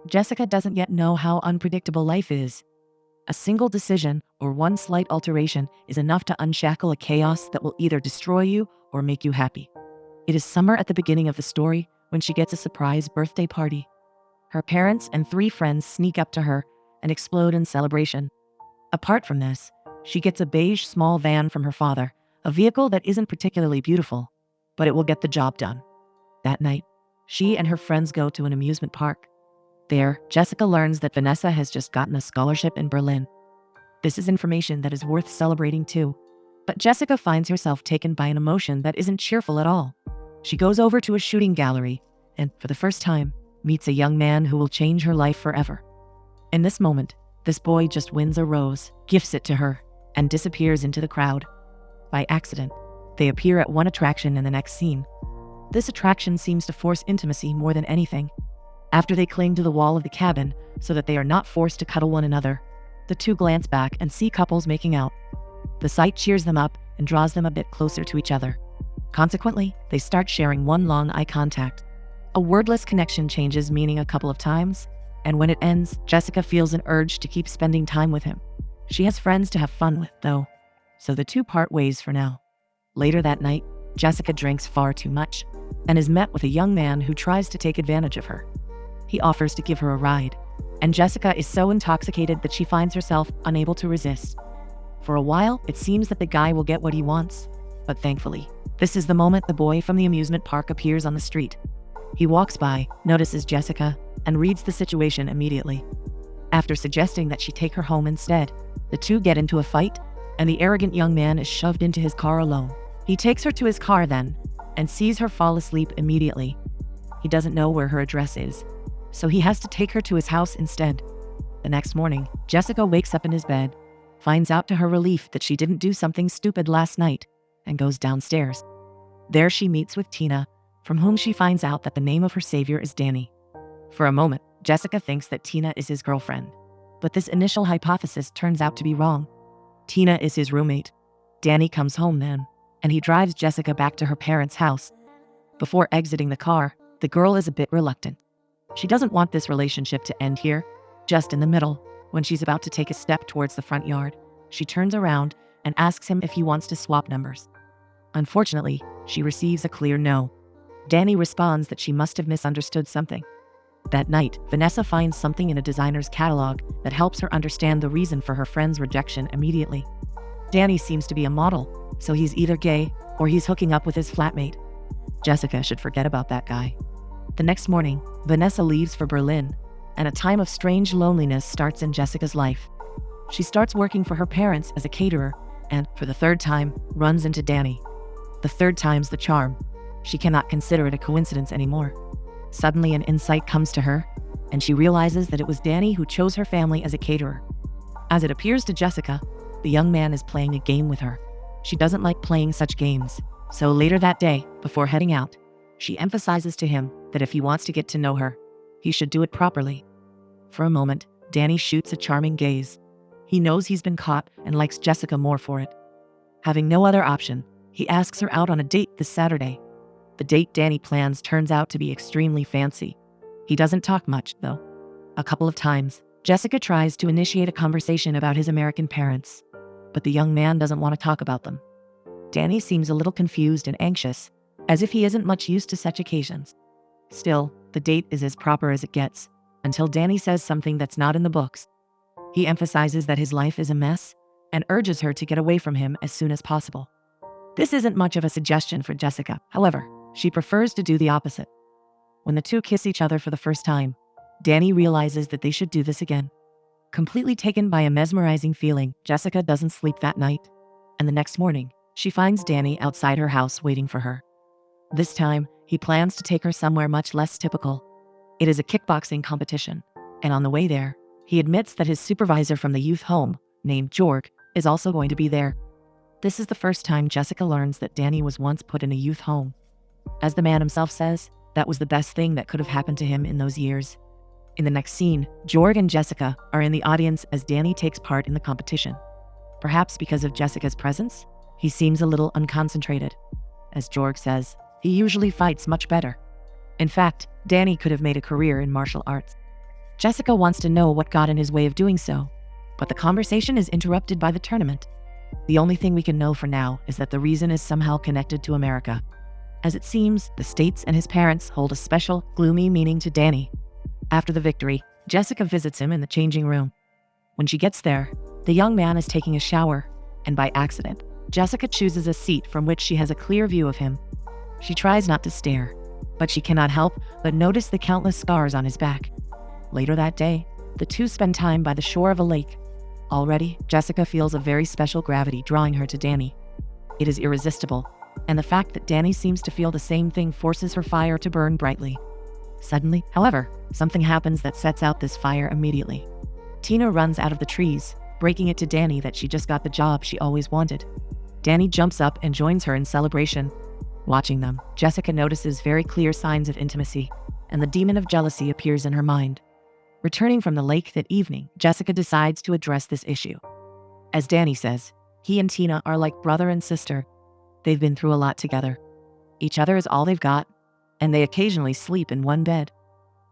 Jessica doesn't yet know how unpredictable life is. A single decision or one slight alteration is enough to unshackle a chaos that will either destroy you or make you happy. It is summer at the beginning of the story when she gets a surprise birthday party. Her parents and 3 friends sneak up to her and explode in celebration. Apart from this, she gets a beige small van from her father, a vehicle that isn't particularly beautiful, but it will get the job done. That night, she and her friends go to an amusement park. There, Jessica learns that Vanessa has just gotten a scholarship in Berlin. This is information that is worth celebrating too. But Jessica finds herself taken by an emotion that isn't cheerful at all. She goes over to a shooting gallery and, for the first time, meets a young man who will change her life forever. In this moment, this boy just wins a rose, gifts it to her, and disappears into the crowd. By accident, they appear at one attraction in the next scene. This attraction seems to force intimacy more than anything. After they cling to the wall of the cabin so that they are not forced to cuddle one another, the two glance back and see couples making out. The sight cheers them up and draws them a bit closer to each other. Consequently, they start sharing one long eye contact. A wordless connection changes meaning a couple of times, and when it ends, Jessica feels an urge to keep spending time with him. She has friends to have fun with, though, so the two part ways for now. Later that night, Jessica drinks far too much and is met with a young man who tries to take advantage of her. He offers to give her a ride, and Jessica is so intoxicated that she finds herself unable to resist. For a while, it seems that the guy will get what he wants, but thankfully, this is the moment the boy from the amusement park appears on the street. He walks by, notices Jessica, and reads the situation immediately. After suggesting that she take her home instead, the two get into a fight, and the arrogant young man is shoved into his car alone. He takes her to his car then, and sees her fall asleep immediately. He doesn't know where her address is, so he has to take her to his house instead. The next morning, Jessica wakes up in his bed, finds out to her relief that she didn't do something stupid last night, and goes downstairs. There she meets with Tina, from whom she finds out that the name of her savior is Danny. For a moment, Jessica thinks that Tina is his girlfriend, but this initial hypothesis turns out to be wrong. Tina is his roommate. Danny comes home then, and he drives Jessica back to her parents' house. Before exiting the car, the girl is a bit reluctant. She doesn't want this relationship to end here. Just in the middle, when she's about to take a step towards the front yard, she turns around and asks him if he wants to swap numbers. Unfortunately, she receives a clear no. Danny responds that she must have misunderstood something. That night, Vanessa finds something in a designer's catalog that helps her understand the reason for her friend's rejection immediately. Danny seems to be a model, so he's either gay or he's hooking up with his flatmate. Jessica should forget about that guy. The next morning, Vanessa leaves for Berlin, and a time of strange loneliness starts in Jessica's life. She starts working for her parents as a caterer, and, for the 3rd time, runs into Danny. The 3rd time's the charm. She cannot consider it a coincidence anymore. Suddenly, an insight comes to her, and she realizes that it was Danny who chose her family as a caterer. As it appears to Jessica, the young man is playing a game with her. She doesn't like playing such games, so later that day, before heading out, she emphasizes to him that if he wants to get to know her, he should do it properly. For a moment, Danny shoots a charming gaze. He knows he's been caught and likes Jessica more for it. Having no other option, he asks her out on a date this Saturday. The date Danny plans turns out to be extremely fancy. He doesn't talk much, though. A couple of times, Jessica tries to initiate a conversation about his American parents, but the young man doesn't want to talk about them. Danny seems a little confused and anxious, as if he isn't much used to such occasions. Still, the date is as proper as it gets, until Danny says something that's not in the books. He emphasizes that his life is a mess and urges her to get away from him as soon as possible. This isn't much of a suggestion for Jessica, however. She prefers to do the opposite. When the two kiss each other for the first time, Danny realizes that they should do this again. Completely taken by a mesmerizing feeling, Jessica doesn't sleep that night, and the next morning, she finds Danny outside her house waiting for her. This time, he plans to take her somewhere much less typical. It is a kickboxing competition, and on the way there, he admits that his supervisor from the youth home, named Jorg, is also going to be there. This is the first time Jessica learns that Danny was once put in a youth home. As the man himself says, that was the best thing that could have happened to him in those years. In the next scene, Jorg and Jessica are in the audience as Danny takes part in the competition. Perhaps because of Jessica's presence, he seems a little unconcentrated. As Jorg says, he usually fights much better. In fact, Danny could have made a career in martial arts. Jessica wants to know what got in his way of doing so, but the conversation is interrupted by the tournament. The only thing we can know for now is that the reason is somehow connected to America. As it seems, the States and his parents hold a special, gloomy meaning to Danny. After the victory, Jessica visits him in the changing room. When she gets there, the young man is taking a shower, and by accident, Jessica chooses a seat from which she has a clear view of him. She tries not to stare, but she cannot help but notice the countless scars on his back. Later that day, the two spend time by the shore of a lake. Already, Jessica feels a very special gravity drawing her to Danny. It is irresistible, and the fact that Danny seems to feel the same thing forces her fire to burn brightly. Suddenly, however, something happens that sets out this fire immediately. Tina runs out of the trees, breaking it to Danny that she just got the job she always wanted. Danny jumps up and joins her in celebration. Watching them, Jessica notices very clear signs of intimacy, and the demon of jealousy appears in her mind. Returning from the lake that evening, Jessica decides to address this issue. As Danny says, he and Tina are like brother and sister. They've been through a lot together. Each other is all they've got, and they occasionally sleep in one bed.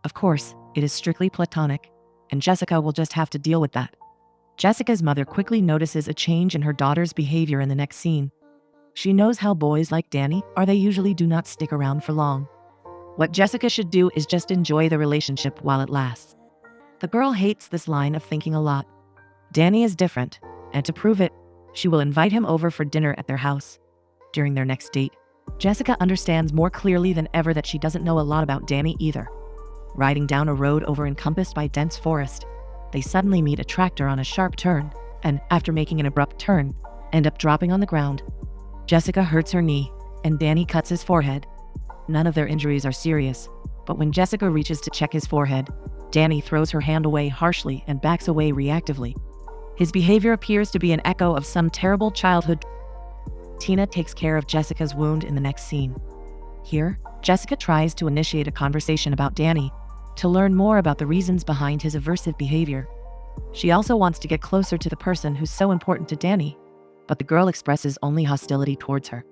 Of course, it is strictly platonic, and Jessica will just have to deal with that. Jessica's mother quickly notices a change in her daughter's behavior in the next scene. She knows how boys like Danny are. They usually do not stick around for long. What Jessica should do is just enjoy the relationship while it lasts. The girl hates this line of thinking a lot. Danny is different, and to prove it, she will invite him over for dinner at their house. During their next date, Jessica understands more clearly than ever that she doesn't know a lot about Danny either. Riding down a road encompassed by dense forest, they suddenly meet a tractor on a sharp turn, and, after making an abrupt turn, end up dropping on the ground. Jessica hurts her knee, and Danny cuts his forehead. None of their injuries are serious, but when Jessica reaches to check his forehead, Danny throws her hand away harshly and backs away reactively. His behavior appears to be an echo of some terrible childhood. Tina takes care of Jessica's wound in the next scene. Here, Jessica tries to initiate a conversation about Danny to learn more about the reasons behind his aversive behavior. She also wants to get closer to the person who's so important to Danny, but the girl expresses only hostility towards her.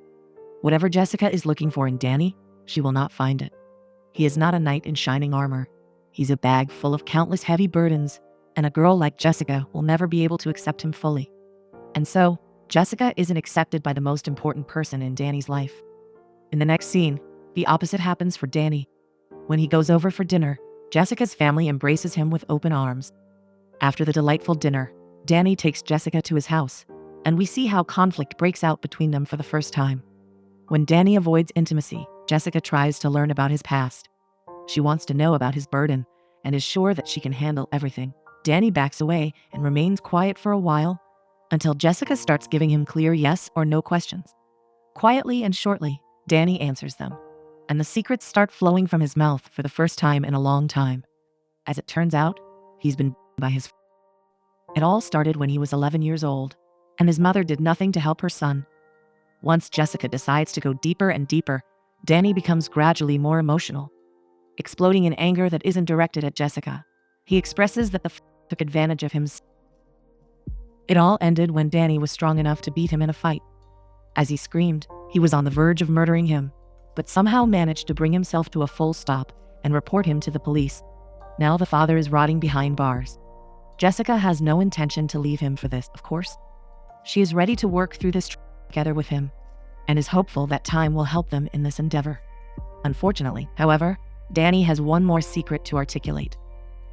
Whatever Jessica is looking for in Danny, she will not find it. He is not a knight in shining armor. He's a bag full of countless heavy burdens, and a girl like Jessica will never be able to accept him fully. And so, Jessica isn't accepted by the most important person in Danny's life. In the next scene, the opposite happens for Danny. When he goes over for dinner, Jessica's family embraces him with open arms. After the delightful dinner, Danny takes Jessica to his house, and we see how conflict breaks out between them for the first time. When Danny avoids intimacy, Jessica tries to learn about his past. She wants to know about his burden and is sure that she can handle everything. Danny backs away and remains quiet for a while until Jessica starts giving him clear yes or no questions. Quietly and shortly, Danny answers them, and the secrets start flowing from his mouth for the first time in a long time. As it turns out, he's been by his. It all started when he was 11 years old, and his mother did nothing to help her son. Once Jessica decides to go deeper and deeper, Danny becomes gradually more emotional. Exploding in anger that isn't directed at Jessica, he expresses that the took advantage of him. It all ended when Danny was strong enough to beat him in a fight. As he screamed, he was on the verge of murdering him, but somehow managed to bring himself to a full stop and report him to the police. Now the father is rotting behind bars. Jessica has no intention to leave him for this, of course. She is ready to work through this together with him, and is hopeful that time will help them in this endeavor. Unfortunately, however, Danny has one more secret to articulate.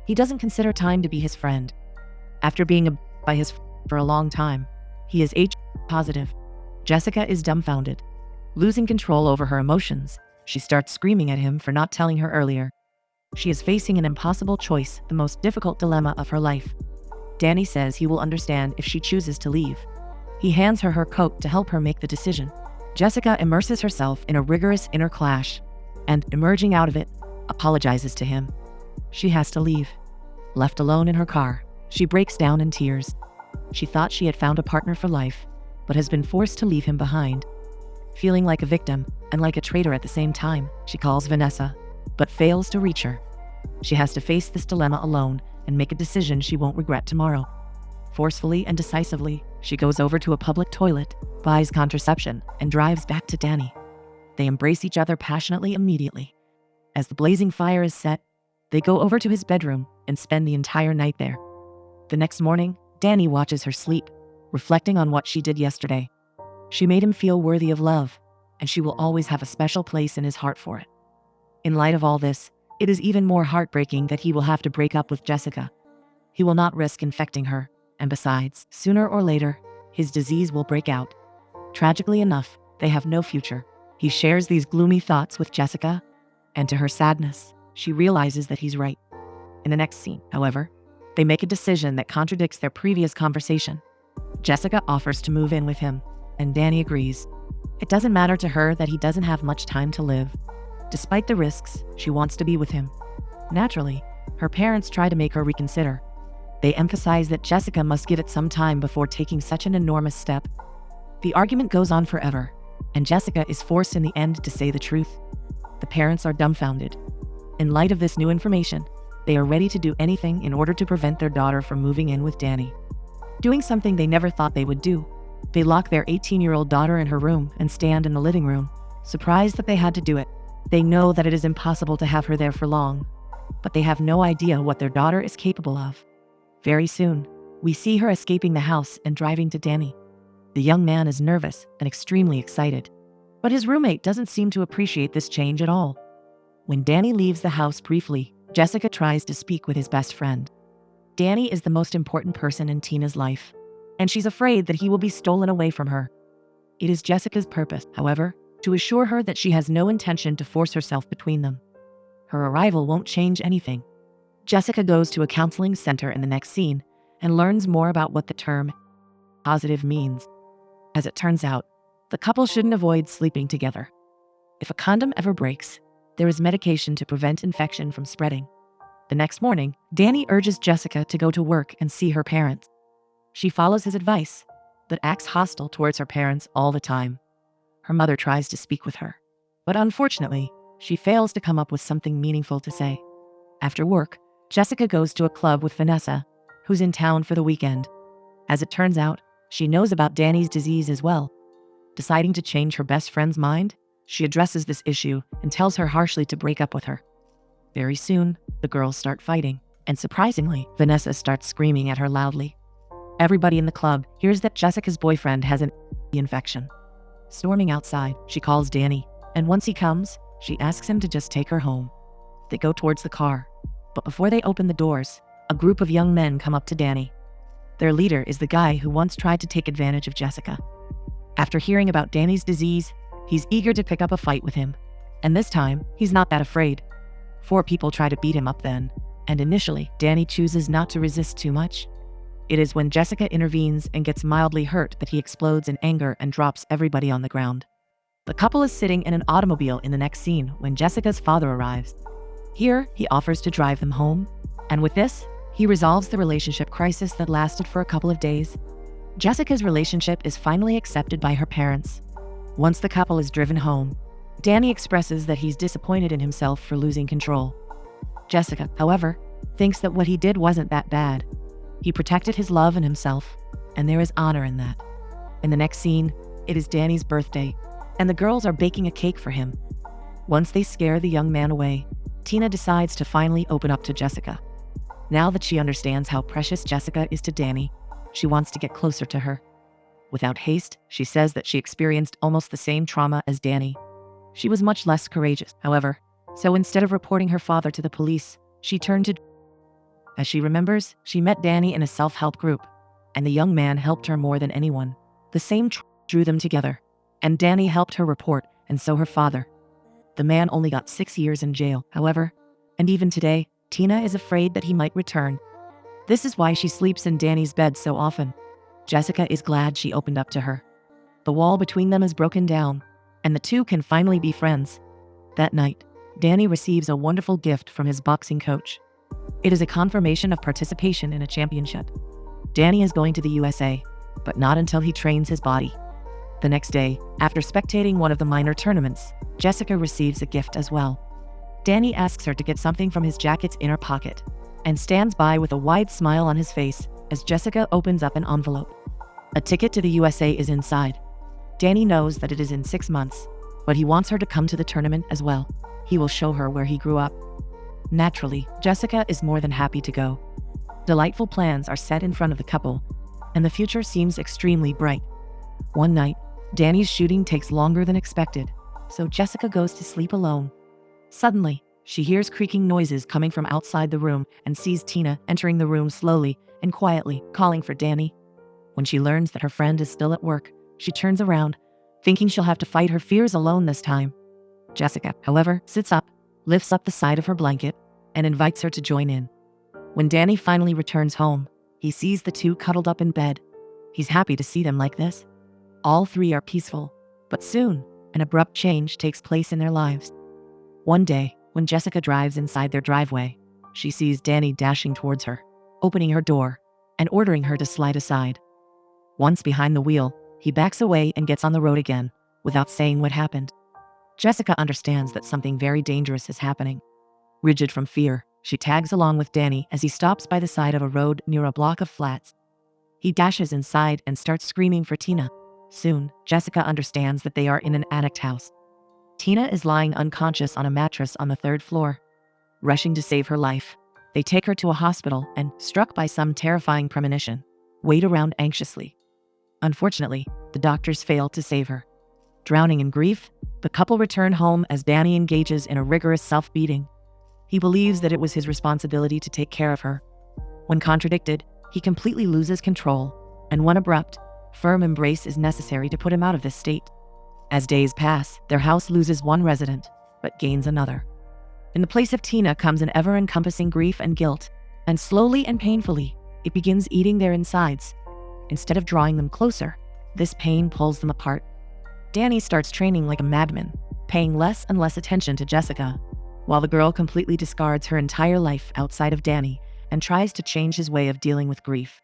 He doesn't consider time to be his friend. After being by his for a long time, he is HIV positive. Jessica is dumbfounded. Losing control over her emotions, she starts screaming at him for not telling her earlier. She is facing an impossible choice, the most difficult dilemma of her life. Danny says he will understand if she chooses to leave. He hands her her coat to help her make the decision. Jessica immerses herself in a rigorous inner clash, and, emerging out of it, apologizes to him. She has to leave. Left alone in her car, she breaks down in tears. She thought she had found a partner for life, but has been forced to leave him behind. Feeling like a victim and like a traitor at the same time, she calls Vanessa, but fails to reach her. She has to face this dilemma alone and make a decision she won't regret tomorrow. Forcefully and decisively, she goes over to a public toilet, buys contraception, and drives back to Danny. They embrace each other passionately immediately. As the blazing fire is set, they go over to his bedroom, and spend the entire night there. The next morning, Danny watches her sleep, reflecting on what she did yesterday. She made him feel worthy of love, and she will always have a special place in his heart for it. In light of all this, it is even more heartbreaking that he will have to break up with Jessica. He will not risk infecting her, and besides, sooner or later, his disease will break out. Tragically enough, they have no future. He shares these gloomy thoughts with Jessica, and to her sadness, she realizes that he's right. In the next scene, however, they make a decision that contradicts their previous conversation. Jessica offers to move in with him, and Danny agrees. It doesn't matter to her that he doesn't have much time to live. Despite the risks, she wants to be with him. Naturally, her parents try to make her reconsider. They emphasize that Jessica must give it some time before taking such an enormous step. The argument goes on forever, and Jessica is forced in the end to say the truth. The parents are dumbfounded. In light of this new information, they are ready to do anything in order to prevent their daughter from moving in with Danny. Doing something they never thought they would do, they lock their 18-year-old daughter in her room and stand in the living room, surprised that they had to do it. They know that it is impossible to have her there for long, but they have no idea what their daughter is capable of. Very soon, we see her escaping the house and driving to Danny. The young man is nervous and extremely excited, but his roommate doesn't seem to appreciate this change at all. When Danny leaves the house briefly, Jessica tries to speak with his best friend. Danny is the most important person in Tina's life, and she's afraid that he will be stolen away from her. It is Jessica's purpose, however, to assure her that she has no intention to force herself between them. Her arrival won't change anything. Jessica goes to a counseling center in the next scene and learns more about what the term positive means. As it turns out, the couple shouldn't avoid sleeping together. If a condom ever breaks, there is medication to prevent infection from spreading. The next morning, Danny urges Jessica to go to work and see her parents. She follows his advice, but acts hostile towards her parents all the time. Her mother tries to speak with her, but unfortunately, she fails to come up with something meaningful to say. After work, Jessica goes to a club with Vanessa, who's in town for the weekend. As it turns out, she knows about Danny's disease as well. Deciding to change her best friend's mind, she addresses this issue and tells her harshly to break up with her. Very soon, the girls start fighting, and surprisingly, Vanessa starts screaming at her loudly. Everybody in the club hears that Jessica's boyfriend has an infection. Storming outside, she calls Danny, and once he comes, she asks him to just take her home. They go towards the car, but before they open the doors, a group of young men come up to Danny. Their leader is the guy who once tried to take advantage of Jessica. After hearing about Danny's disease, he's eager to pick up a fight with him, and this time, he's not that afraid. 4 people try to beat him up then, and initially, Danny chooses not to resist too much. It is when Jessica intervenes and gets mildly hurt that he explodes in anger and drops everybody on the ground. The couple is sitting in an automobile in the next scene when Jessica's father arrives. Here, he offers to drive them home, and with this, he resolves the relationship crisis that lasted for a couple of days. Jessica's relationship is finally accepted by her parents. Once the couple is driven home, Danny expresses that he's disappointed in himself for losing control. Jessica, however, thinks that what he did wasn't that bad. He protected his love and himself, and there is honor in that. In the next scene, it is Danny's birthday, and the girls are baking a cake for him. Once they scare the young man away, Tina decides to finally open up to Jessica. Now that she understands how precious Jessica is to Danny, she wants to get closer to her. Without haste, she says that she experienced almost the same trauma as Danny. She was much less courageous, however, so instead of reporting her father to the police, she turned to... As she remembers, she met Danny in a self-help group, and the young man helped her more than anyone. The same drew them together, and Danny helped her report, and so her father. The man only got 6 years in jail, however, and even today, Tina is afraid that he might return. This is why she sleeps in Danny's bed so often. Jessica is glad she opened up to her. The wall between them is broken down, and the two can finally be friends. That night, Danny receives a wonderful gift from his boxing coach. It is a confirmation of participation in a championship. Danny is going to the USA, but not until he trains his body. The next day, after spectating one of the minor tournaments, Jessica receives a gift as well. Danny asks her to get something from his jacket's inner pocket, and stands by with a wide smile on his face as Jessica opens up an envelope. A ticket to the USA is inside. Danny knows that it is in 6 months, but he wants her to come to the tournament as well. He will show her where he grew up. Naturally, Jessica is more than happy to go. Delightful plans are set in front of the couple, and the future seems extremely bright. One night, Danny's shooting takes longer than expected, so Jessica goes to sleep alone. Suddenly, she hears creaking noises coming from outside the room and sees Tina entering the room slowly and quietly, calling for Danny. When she learns that her friend is still at work, she turns around, thinking she'll have to fight her fears alone this time. Jessica, however, sits up, lifts up the side of her blanket, and invites her to join in. When Danny finally returns home, he sees the two cuddled up in bed. He's happy to see them like this. All three are peaceful, but soon, an abrupt change takes place in their lives. One day, when Jessica drives inside their driveway, she sees Danny dashing towards her, opening her door, and ordering her to slide aside. Once behind the wheel, he backs away and gets on the road again, without saying what happened. Jessica understands that something very dangerous is happening. Rigid from fear, she tags along with Danny as he stops by the side of a road near a block of flats. He dashes inside and starts screaming for Tina. Soon, Jessica understands that they are in an addict house. Tina is lying unconscious on a mattress on the third floor. Rushing to save her life, they take her to a hospital and, struck by some terrifying premonition, wait around anxiously. Unfortunately, the doctors fail to save her. Drowning in grief, the couple return home as Danny engages in a rigorous self-beating. He believes that it was his responsibility to take care of her. When contradicted, he completely loses control, and one abrupt, firm embrace is necessary to put him out of this state. As days pass, their house loses one resident, but gains another. In the place of Tina comes an ever-encompassing grief and guilt, and slowly and painfully, it begins eating their insides. Instead of drawing them closer, this pain pulls them apart. Danny starts training like a madman, paying less and less attention to Jessica, while the girl completely discards her entire life outside of Danny and tries to change his way of dealing with grief.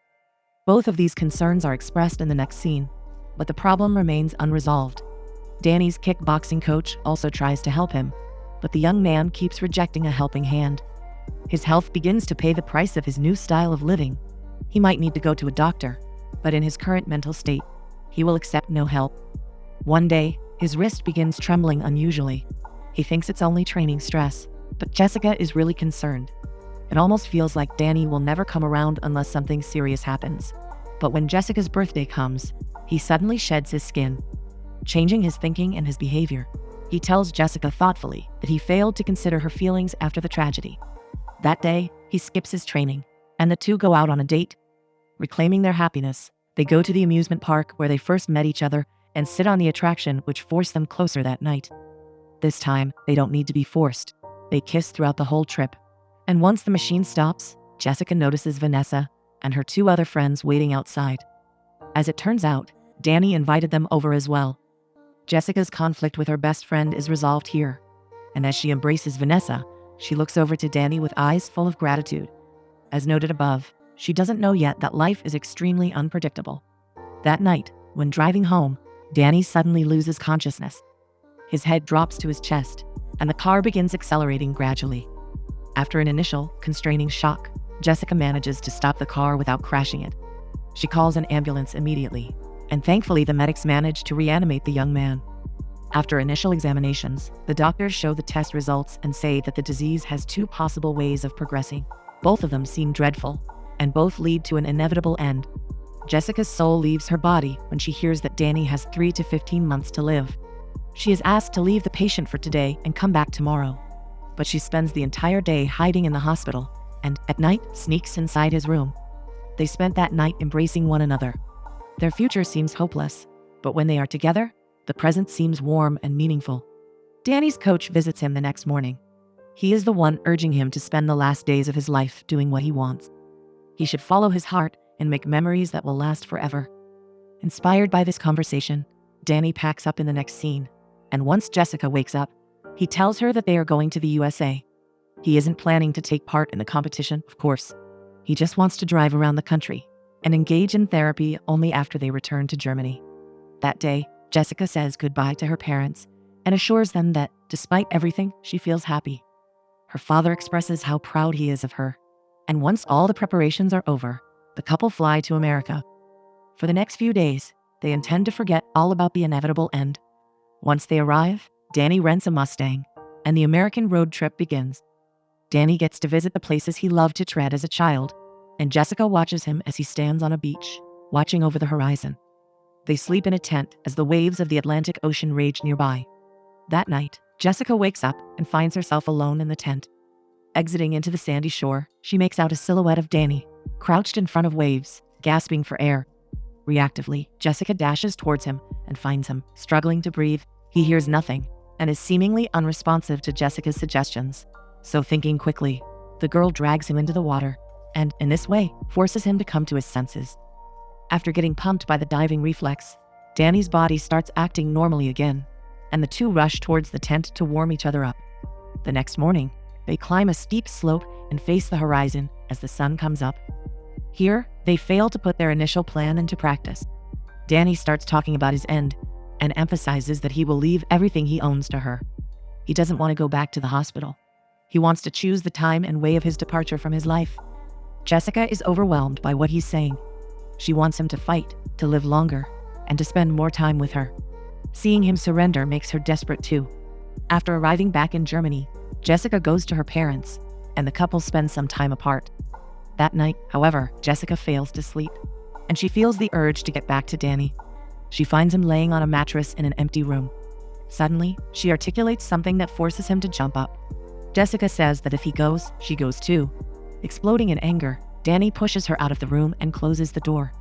Both of these concerns are expressed in the next scene, but the problem remains unresolved. Danny's kickboxing coach also tries to help him, but the young man keeps rejecting a helping hand. His health begins to pay the price of his new style of living. He might need to go to a doctor, but in his current mental state, he will accept no help. One day, his wrist begins trembling unusually. He thinks it's only training stress, but Jessica is really concerned. It almost feels like Danny will never come around unless something serious happens. But when Jessica's birthday comes, he suddenly sheds his skin, changing his thinking and his behavior. He tells Jessica thoughtfully that he failed to consider her feelings after the tragedy. That day, he skips his training, and the two go out on a date. Reclaiming their happiness, they go to the amusement park where they first met each other and sit on the attraction which forced them closer that night. This time, they don't need to be forced. They kiss throughout the whole trip. And once the machine stops, Jessica notices Vanessa and her two other friends waiting outside. As it turns out, Danny invited them over as well. Jessica's conflict with her best friend is resolved here, and as she embraces Vanessa, she looks over to Danny with eyes full of gratitude. As noted above, she doesn't know yet that life is extremely unpredictable. That night, when driving home, Danny suddenly loses consciousness. His head drops to his chest, and the car begins accelerating gradually. After an initial, constraining shock, Jessica manages to stop the car without crashing it. She calls an ambulance immediately, and thankfully the medics manage to reanimate the young man. After initial examinations, the doctors show the test results and say that the disease has two possible ways of progressing. Both of them seem dreadful, and both lead to an inevitable end. Jessica's soul leaves her body when she hears that Danny has 3 to 15 months to live. She is asked to leave the patient for today and come back tomorrow. But she spends the entire day hiding in the hospital, and, at night, sneaks inside his room. They spent that night embracing one another. Their future seems hopeless, but when they are together, the present seems warm and meaningful. Danny's coach visits him the next morning. He is the one urging him to spend the last days of his life doing what he wants. He should follow his heart and make memories that will last forever. Inspired by this conversation, Danny packs up in the next scene, and once Jessica wakes up, he tells her that they are going to the USA. He isn't planning to take part in the competition, of course. He just wants to drive around the country and engage in therapy only after they return to Germany. That day, Jessica says goodbye to her parents and assures them that, despite everything, she feels happy. Her father expresses how proud he is of her, and once all the preparations are over, the couple fly to America. For the next few days, they intend to forget all about the inevitable end. Once they arrive, Danny rents a Mustang, and the American road trip begins. Danny gets to visit the places he loved to tread as a child, and Jessica watches him as he stands on a beach, watching over the horizon. They sleep in a tent as the waves of the Atlantic Ocean rage nearby. That night, Jessica wakes up and finds herself alone in the tent. Exiting into the sandy shore, she makes out a silhouette of Danny, crouched in front of waves, gasping for air. Reactively, Jessica dashes towards him and finds him, struggling to breathe. He hears nothing and is seemingly unresponsive to Jessica's suggestions. So thinking quickly, the girl drags him into the water and, in this way, forces him to come to his senses. After getting pumped by the diving reflex, Danny's body starts acting normally again, and the two rush towards the tent to warm each other up. The next morning, they climb a steep slope and face the horizon as the sun comes up. Here, they fail to put their initial plan into practice. Danny starts talking about his end and emphasizes that he will leave everything he owns to her. He doesn't want to go back to the hospital. He wants to choose the time and way of his departure from his life. Jessica is overwhelmed by what he's saying. She wants him to fight, to live longer, and to spend more time with her. Seeing him surrender makes her desperate too. After arriving back in Germany, Jessica goes to her parents, and the couple spends some time apart. That night, however, Jessica fails to sleep, and she feels the urge to get back to Danny. She finds him laying on a mattress in an empty room. Suddenly, she articulates something that forces him to jump up. Jessica says that if he goes, she goes too. Exploding in anger, Danny pushes her out of the room and closes the door.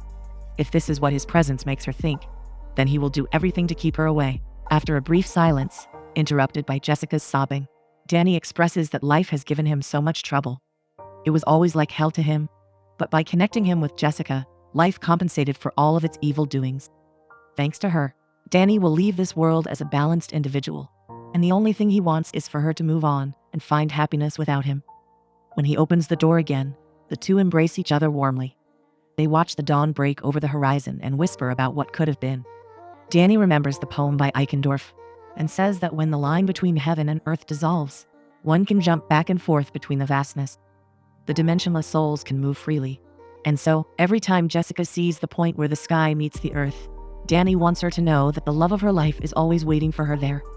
If this is what his presence makes her think, then he will do everything to keep her away. After a brief silence, interrupted by Jessica's sobbing, Danny expresses that life has given him so much trouble. It was always like hell to him, but by connecting him with Jessica, life compensated for all of its evil doings. Thanks to her, Danny will leave this world as a balanced individual, and the only thing he wants is for her to move on and find happiness without him. When he opens the door again, the two embrace each other warmly. They watch the dawn break over the horizon and whisper about what could have been. Danny remembers the poem by Eichendorff and says that when the line between heaven and earth dissolves, one can jump back and forth between the vastness. The dimensionless souls can move freely. And so, every time Jessica sees the point where the sky meets the earth, Danny wants her to know that the love of her life is always waiting for her there.